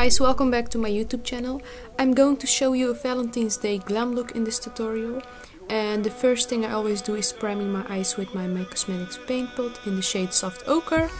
guys, welcome back to my YouTube channel. I'm going to show you a Valentine's Day glam look in this tutorial. And the first thing I always do is priming my eyes with my MAC Cosmetics paint pot in the shade Soft Ochre.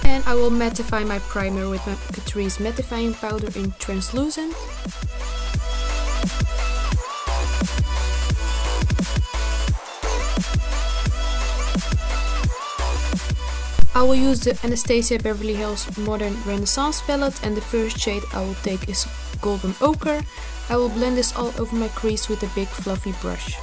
And I will mattify my primer with my Catrice mattifying powder in translucent. I will use the Anastasia Beverly Hills Modern Renaissance palette, and the first shade I will take is Golden Ochre. I will blend this all over my crease with a big fluffy brush.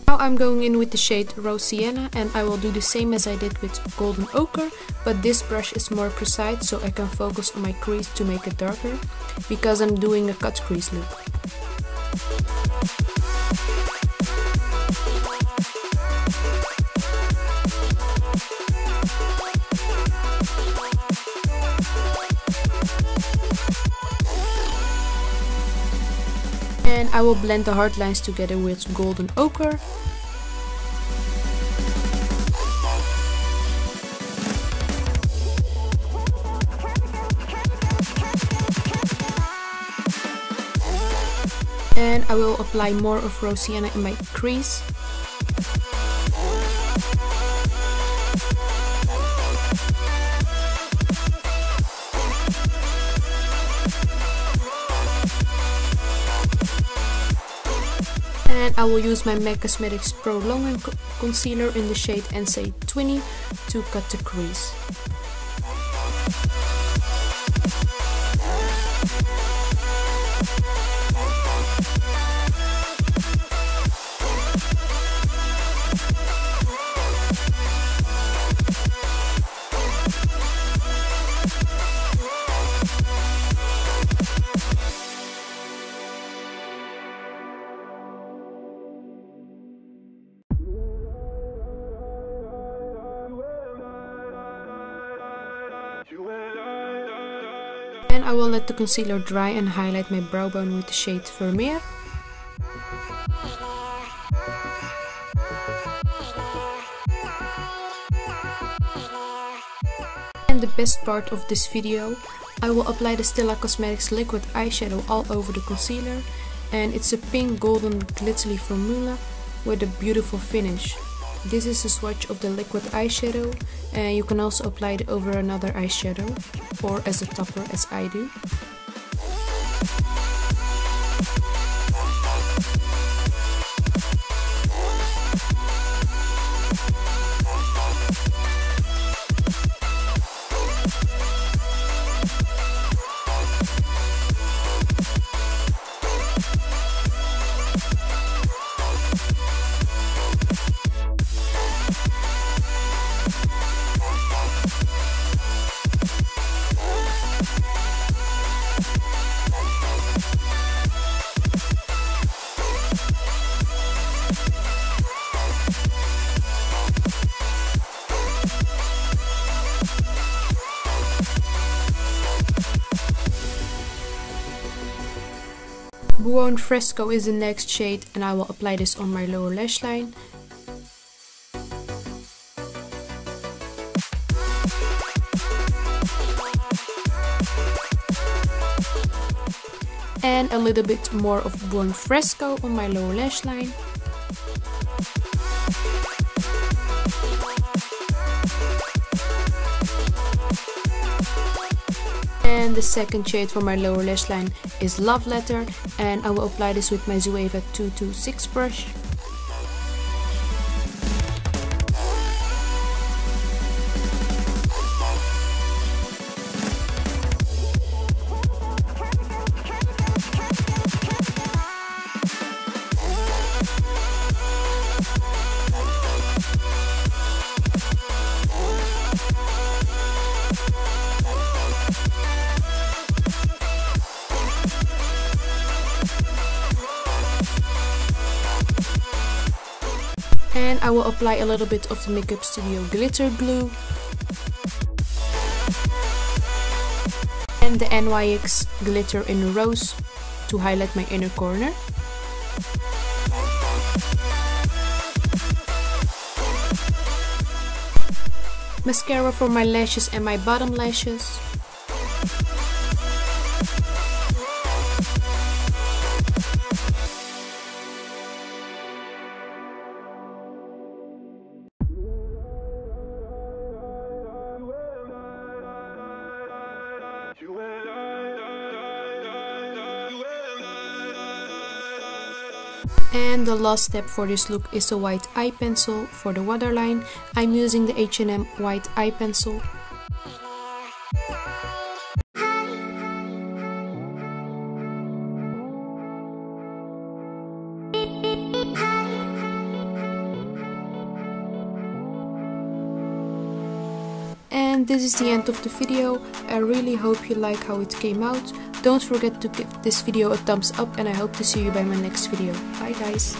Now I'm going in with the shade Rose Sienna, and I will do the same as I did with Golden Ochre, but this brush is more precise so I can focus on my crease to make it darker, because I'm doing a cut crease look. And I will blend the hard lines together with Golden Ochre. And I will apply more of Rose Sienna in my crease. And I will use my MAC Cosmetics Pro Long Concealer in the shade NC20 to cut the crease. And I will let the concealer dry and highlight my brow bone with the shade Vermeer. And the best part of this video, I will apply the Stila Cosmetics liquid eyeshadow all over the concealer, and it's a pink golden glittery formula with a beautiful finish. This is a swatch of the liquid eyeshadow, and you can also apply it over another eyeshadow or as a topper as I do. Buon Fresco is the next shade, and I will apply this on my lower lash line. And a little bit more of Buon Fresco on my lower lash line. the second shade for my lower lash line is Love Letter, and I will apply this with my Zoeva 226 brush. And I will apply a little bit of the Makeup Studio glitter glue and the NYX glitter in rose to highlight my inner corner. Mascara for my lashes and my bottom lashes. And the last step for this look is a white eye pencil for the waterline. I'm using the H&M white eye pencil. And this is the end of the video. I really hope you like how it came out. Don't forget to give this video a thumbs up, and I hope to see you by my next video. Bye guys!